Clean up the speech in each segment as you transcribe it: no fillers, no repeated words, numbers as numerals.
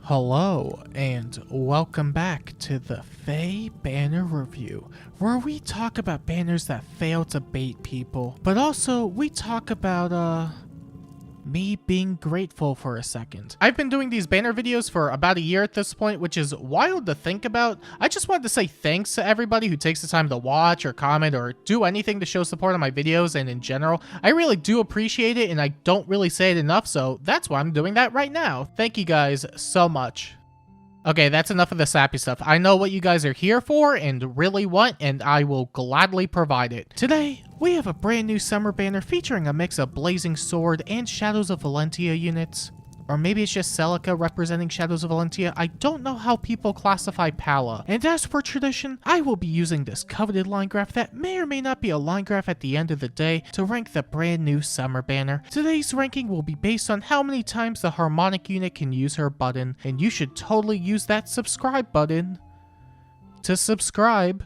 Hello, and welcome back to the Faye Banner Review, where we talk about banners that fail to bait people, but also we talk about, me being grateful for a second. I've been doing these banner videos for about a year at this point, which is wild to think about. I just wanted to say thanks to everybody who takes the time to watch or comment or do anything to show support on my videos and in general. I really do appreciate it and I don't really say it enough, so that's why I'm doing that right now. Thank you guys so much. Okay, that's enough of the sappy stuff. I know what you guys are here for and really want, and I will gladly provide it. Today, we have a brand new summer banner featuring a mix of Blazing Sword and Shadows of Valentia units. Or maybe it's just Celica representing Shadows of Valentia. I don't know how people classify Palla. And as for tradition, I will be using this coveted line graph that may or may not be a line graph at the end of the day to rank the brand new summer banner. Today's ranking will be based on how many times the Harmonic unit can use her button, and you should totally use that subscribe button to subscribe.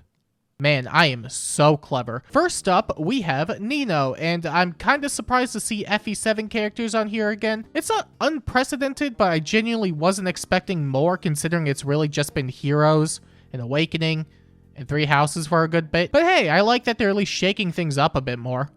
Man, I am so clever. First up, we have Nino, and I'm kind of surprised to see FE7 characters on here again. It's not unprecedented, but I genuinely wasn't expecting more considering it's really just been Heroes and Awakening and Three Houses for a good bit. But hey, I like that they're at least shaking things up a bit more.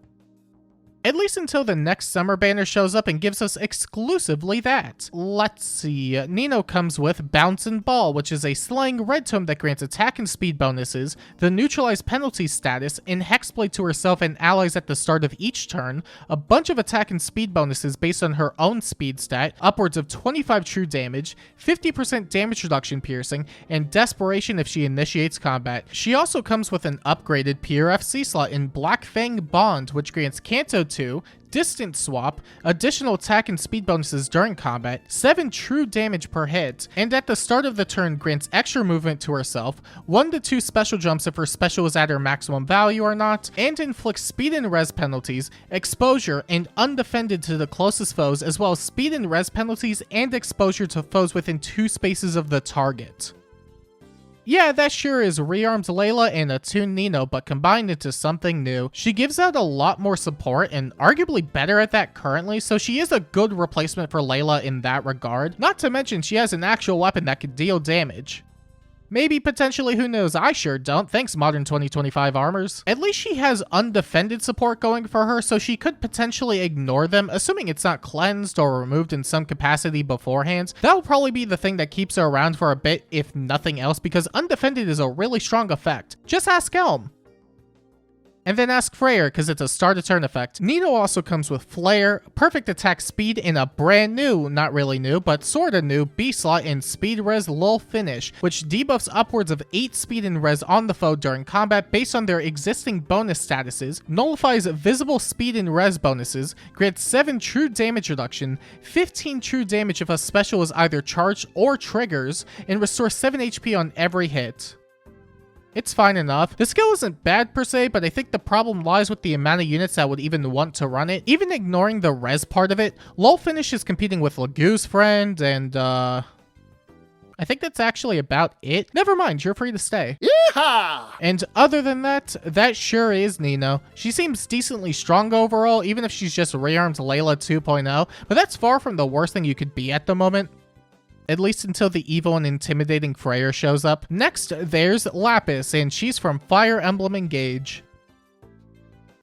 At least until the next summer banner shows up and gives us exclusively that. Let's see. Nino comes with Bounce and Ball, which is a slaying red tome that grants attack and speed bonuses, the neutralize penalty status, and hexblade to herself and allies at the start of each turn, a bunch of attack and speed bonuses based on her own speed stat, upwards of 25 true damage, 50% damage reduction piercing, and desperation if she initiates combat. She also comes with an upgraded PRFC slot in Black Fang Bond, which grants Canto 2, distance swap, additional attack and speed bonuses during combat, 7 true damage per hit, and at the start of the turn grants extra movement to herself, 1 to 2 special jumps if her special is at her maximum value or not, and inflicts speed and res penalties, exposure, and undefended to the closest foes, as well as speed and res penalties and exposure to foes within 2 spaces of the target. Yeah, that sure is Rearmed Layla and Attuned Nino, but combined into something new. She gives out a lot more support and arguably better at that currently, so she is a good replacement for Layla in that regard. Not to mention she has an actual weapon that can deal damage. Maybe, potentially, who knows? I sure don't. Thanks, modern 2025 armors. At least she has undefended support going for her, so she could potentially ignore them, assuming it's not cleansed or removed in some capacity beforehand. That will probably be the thing that keeps her around for a bit, if nothing else, because undefended is a really strong effect. Just ask Elm. And then ask Freyr, because it's a start of turn effect. Nino also comes with Flare, perfect attack speed, and a brand new, not really new, but sorta new, B-slot in Speed Res Lull Finish, which debuffs upwards of 8 speed and res on the foe during combat based on their existing bonus statuses, nullifies visible speed and res bonuses, grants 7 true damage reduction, 15 true damage if a special is either charged or triggers, and restores 7 HP on every hit. It's fine enough. The skill isn't bad per se, but I think the problem lies with the amount of units that would even want to run it. Even ignoring the res part of it, Lull Finish is competing with Lagoo's Friend, and I think that's actually about it. Never mind, you're free to stay. Yeehaw! And other than that, that sure is Nino. She seems decently strong overall, even if she's just Rearmed Layla 2.0, but that's far from the worst thing you could be at the moment. At least until the evil and intimidating Freyr shows up. Next, there's Lapis, and she's from Fire Emblem Engage.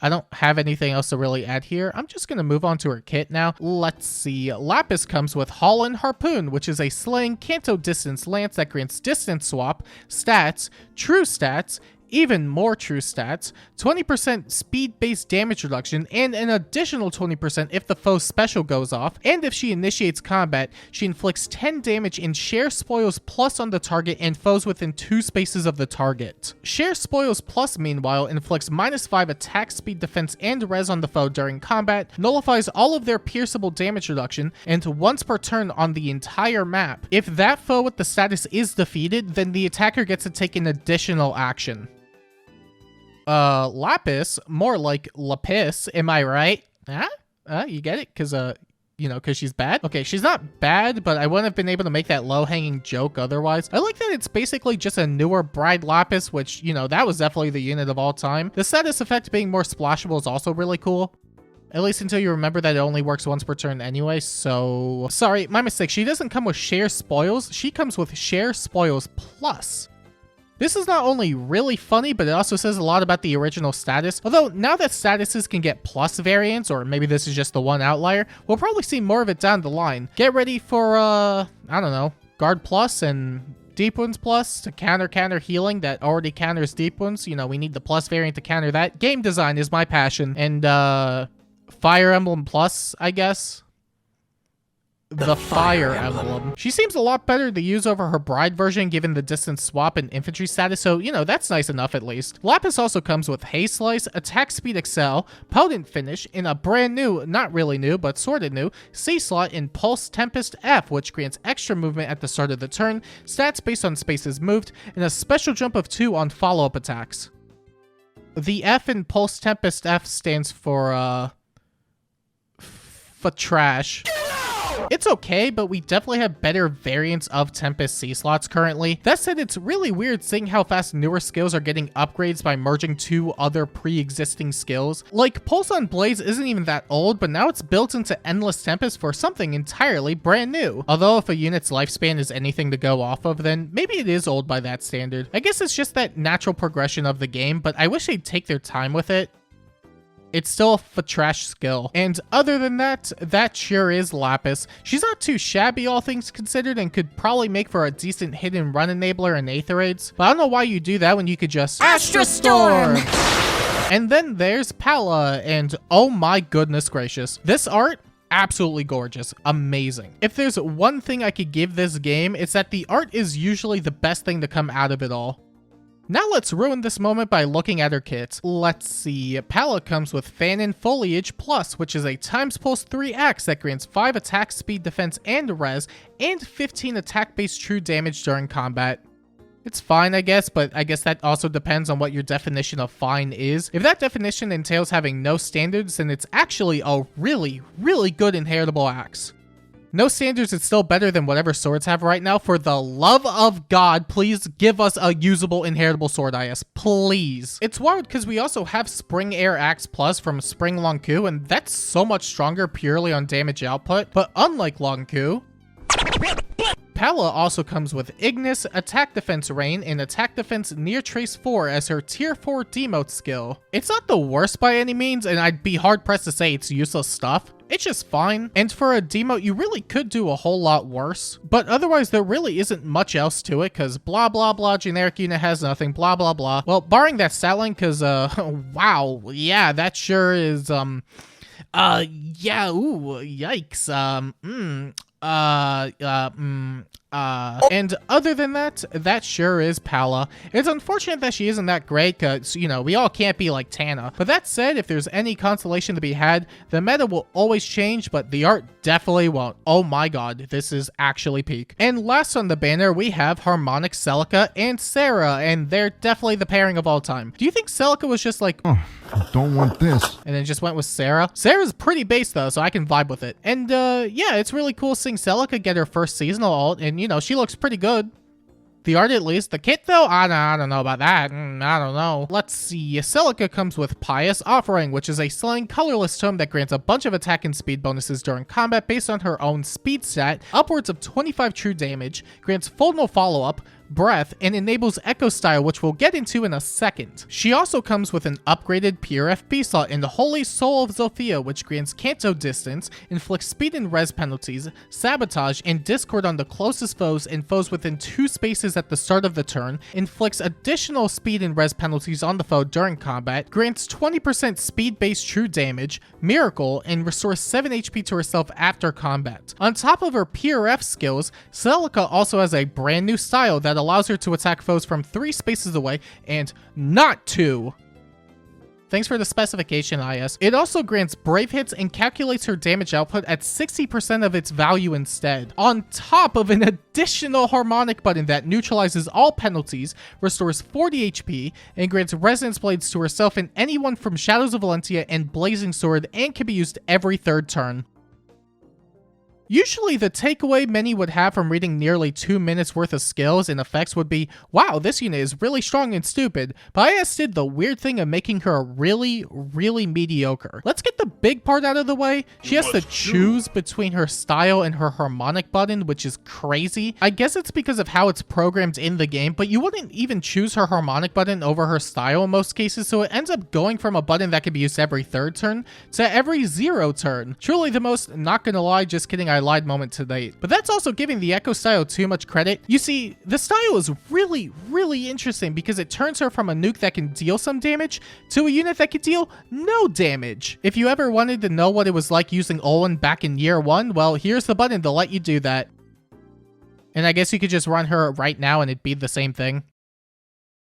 I don't have anything else to really add here. I'm just going to move on to her kit now. Let's see. Lapis comes with Holland Harpoon, which is a slaying Canto distance lance that grants distance swap, stats, true stats, even more true stats, 20% speed-based damage reduction, and an additional 20% if the foe's special goes off, and if she initiates combat, she inflicts 10 damage and share spoils plus on the target and foes within 2 spaces of the target. Share spoils plus, meanwhile, inflicts -5 attack, speed, defense, and res on the foe during combat, nullifies all of their pierceable damage reduction, and once per turn on the entire map. If that foe with the status is defeated, then the attacker gets to take an additional action. Lapis, more like Lapis, am I right? Huh? You get it? Because, you know, because she's bad? Okay, she's not bad, but I wouldn't have been able to make that low-hanging joke otherwise. I like that it's basically just a newer Bride Lapis, which, you know, that was definitely the unit of all time. The status effect being more splashable is also really cool. At least until you remember that it only works once per turn anyway, so... Sorry, my mistake. She doesn't come with Share Spoils. She comes with Share Spoils Plus. This is not only really funny, but it also says a lot about the original status. Although, now that statuses can get plus variants, or maybe this is just the one outlier, we'll probably see more of it down the line. Get ready for, I don't know, Guard Plus and Deep Wounds Plus to counter healing that already counters Deep Wounds. You know, we need the plus variant to counter that. Game design is my passion. And, Fire Emblem Plus, I guess. The Fire Emblem. She seems a lot better to use over her Bride version given the distance swap and infantry status, so, you know, that's nice enough at least. Lapis also comes with Haste Slice, Attack Speed Excel, Potent Finish, in a brand new, not really new, but sorta new, C-Slot in Pulse Tempest F, which grants extra movement at the start of the turn, stats based on spaces moved, and a special jump of 2 on follow-up attacks. The F in Pulse Tempest F stands for trash. It's okay, but we definitely have better variants of Tempest C-Slots currently. That said, it's really weird seeing how fast newer skills are getting upgrades by merging 2 other pre-existing skills. Like, Pulse on Blades isn't even that old, but now it's built into Endless Tempest for something entirely brand new. Although if a unit's lifespan is anything to go off of, then maybe it is old by that standard. I guess it's just that natural progression of the game, but I wish they'd take their time with it. It's still a trash skill. And other than that, that sure is Lapis. She's not too shabby all things considered and could probably make for a decent hit and run enabler in Aether Raids. But I don't know why you do that when you could just Astra Storm! And then there's Palla, and oh my goodness gracious. This art, absolutely gorgeous. Amazing. If there's one thing I could give this game, it's that the art is usually the best thing to come out of it all. Now let's ruin this moment by looking at her kit. Let's see. Palla comes with Fan and Foliage Plus, which is a times pulse 3 axe that grants 5 attack, speed, defense, and res, and 15 attack-based true damage during combat. It's fine, I guess, but I guess that also depends on what your definition of fine is. If that definition entails having no standards, then it's actually a really, really good inheritable axe. No standards, it's still better than whatever swords have right now. For the love of God, please give us a usable inheritable sword, IS. Please. It's wild because we also have Spring Air Axe Plus from Spring Lonku, and that's so much stronger purely on damage output. But unlike Lonku, Palla also comes with Ignis, Attack Defense Rain, and Attack Defense Near Trace 4 as her Tier 4 demote skill. It's not the worst by any means, and I'd be hard-pressed to say it's useless stuff. It's just fine. And for a demote, you really could do a whole lot worse. But otherwise, there really isn't much else to it, because blah blah blah, generic unit has nothing, blah blah blah. Well, barring that stat line, because, wow, yeah, that sure is, yeah, ooh, yikes, and other than that, that sure is Palla. It's unfortunate that she isn't that great because, you know, we all can't be like Tana. But that said, if there's any consolation to be had, the meta will always change, but the art definitely won't. Oh my god, this is actually peak. And last on the banner, we have Harmonic Celica and Sarah, and they're definitely the pairing of all time. Do you think Celica was just like, oh, I don't want this, and then just went with Sarah? Sarah's pretty base though, so I can vibe with it. And yeah, it's really cool seeing Celica get her first seasonal ult, and you know, she looks pretty good. The art at least. The kit though, I don't know about that. I don't know. Let's see. Celica comes with Pious Offering, which is a slaying colorless tome that grants a bunch of attack and speed bonuses during combat based on her own speed stat, upwards of 25 true damage, grants full no follow-up, breath, and enables Echo Style, which we'll get into in a second. She also comes with an upgraded PRFB slot in the Holy Soul of Zofia, which grants Canto Distance, inflicts speed and res penalties, sabotage, and discord on the closest foes and foes within 2 spaces at the start of the turn, inflicts additional speed and res penalties on the foe during combat, grants 20% speed-based true damage, miracle, and restores 7 HP to herself after combat. On top of her PRF skills, Celica also has a brand new style that allows her to attack foes from 3 spaces away and not 2. Thanks for the specification, IS. It also grants brave hits and calculates her damage output at 60% of its value instead, on top of an additional harmonic button that neutralizes all penalties, restores 40 HP, and grants Resonance Blades to herself and anyone from Shadows of Valentia and Blazing Sword, and can be used every 3rd turn. Usually the takeaway many would have from reading nearly 2 minutes worth of skills and effects would be, wow, this unit is really strong and stupid, but IS did the weird thing of making her really, really mediocre. Let's get the big part out of the way. She has to choose between her style and her harmonic button, which is crazy. I guess it's because of how it's programmed in the game, but you wouldn't even choose her harmonic button over her style in most cases, so it ends up going from a button that can be used every 3rd turn to every 0 turn. Truly the most, not gonna lie, just kidding, I lied moment to date. But that's also giving the Echo style too much credit. You see, the style is really, really interesting because it turns her from a nuke that can deal some damage to a unit that can deal no damage. If you ever wanted to know what it was like using Olin back in year 1, well, here's the button to let you do that. And I guess you could just run her right now and it'd be the same thing.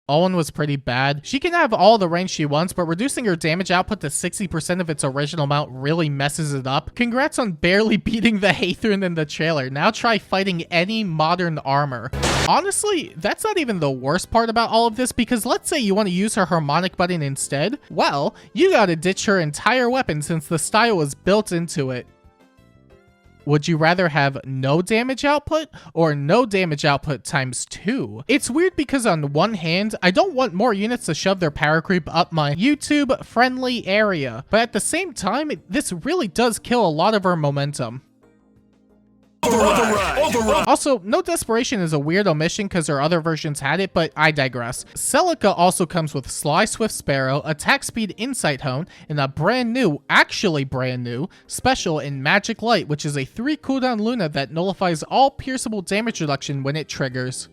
Olin was pretty bad. She can have all the range she wants, but reducing her damage output to 60% of its original amount really messes it up. Congrats on barely beating the Hathorn in the trailer. Now try fighting any modern armor. Honestly, that's not even the worst part about all of this, because let's say you want to use her harmonic button instead. Well, you gotta ditch her entire weapon since the style was built into it. Would you rather have no damage output or no damage output times 2? It's weird because on one hand, I don't want more units to shove their power creep up my YouTube friendly area, but at the same time, this really does kill a lot of our momentum. Override. Also, no desperation is a weird omission because her other versions had it, but I digress. Celica also comes with Sly Swift Sparrow, Attack Speed Insight Hone, and a brand new, actually brand new, special in Magic Light, which is a 3 cooldown Luna that nullifies all pierceable damage reduction when it triggers.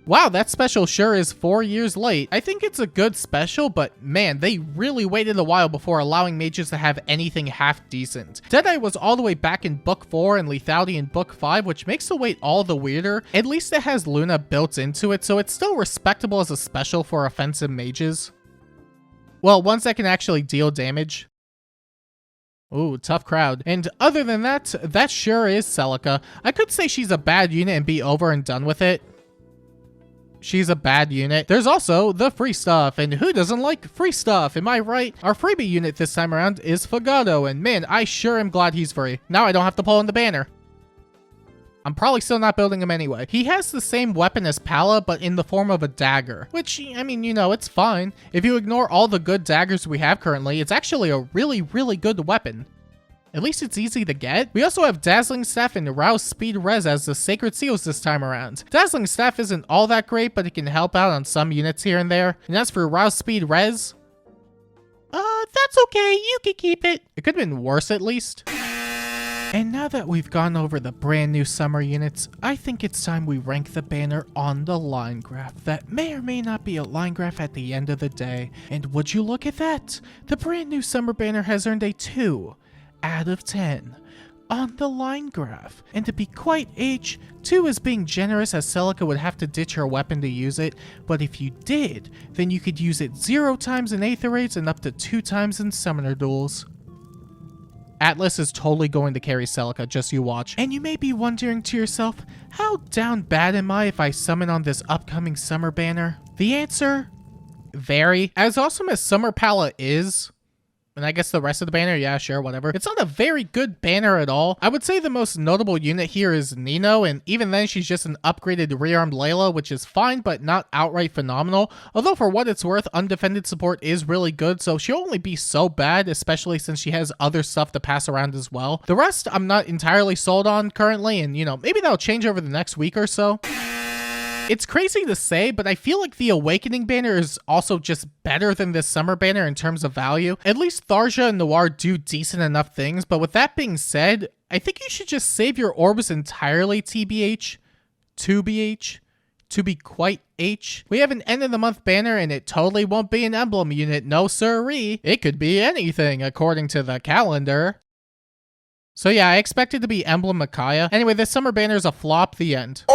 Wow, that special sure is 4 years late. I think it's a good special, but man, they really waited a while before allowing mages to have anything half decent. Deadeye was all the way back in Book 4 and Lethality in Book 5, which makes the wait all the weirder. At least it has Luna built into it, so it's still respectable as a special for offensive mages. Well, ones that can actually deal damage. Ooh, tough crowd. And other than that, that sure is Celica. I could say she's a bad unit and be over and done with it. She's a bad unit. There's also the free stuff, and who doesn't like free stuff, am I right? Our freebie unit this time around is Fogado, and man, I sure am glad he's free. Now I don't have to pull in the banner. I'm probably still not building him anyway. He has the same weapon as Palla, but in the form of a dagger, which, I mean, you know, it's fine. If you ignore all the good daggers we have currently, it's actually a really, really good weapon. At least it's easy to get. We also have Dazzling Staff and Rouse Speed Res as the Sacred Seals this time around. Dazzling Staff isn't all that great, but it can help out on some units here and there. And as for Rouse Speed Res, that's okay, you can keep it. It could have been worse at least. And now that we've gone over the brand new summer units, I think it's time we rank the banner on the line graph. That may or may not be a line graph at the end of the day. And would you look at that? The brand new summer banner has earned a 2 out of 10 on the line graph. And to be quite H, 2 is being generous as Celica would have to ditch her weapon to use it, but if you did, then you could use it 0 times in Aether Raids and up to 2 times in Summoner Duels. Atlas is totally going to carry Celica, just you watch. And you may be wondering to yourself, how down bad am I if I summon on this upcoming summer banner? The answer? Very. As awesome as Summer Palla is, and I guess the rest of the banner, yeah, sure, whatever. It's not a very good banner at all. I would say the most notable unit here is Nino, and even then she's just an upgraded Rearmed Layla, which is fine, but not outright phenomenal. Although for what it's worth, undefended support is really good, so she'll only be so bad, especially since she has other stuff to pass around as well. The rest, I'm not entirely sold on currently, and you know, maybe that'll change over the next week or so. It's crazy to say, but I feel like the Awakening banner is also just better than this summer banner in terms of value. At least Tharja and Noir do decent enough things, but with that being said, I think you should just save your orbs entirely, TBH, 2BH, to be quite H. We have an end of the month banner and it totally won't be an emblem unit, no siree. It could be anything according to the calendar. So yeah, I expect it to be Emblem Micaiah. Anyway, this summer banner is a flop, the end.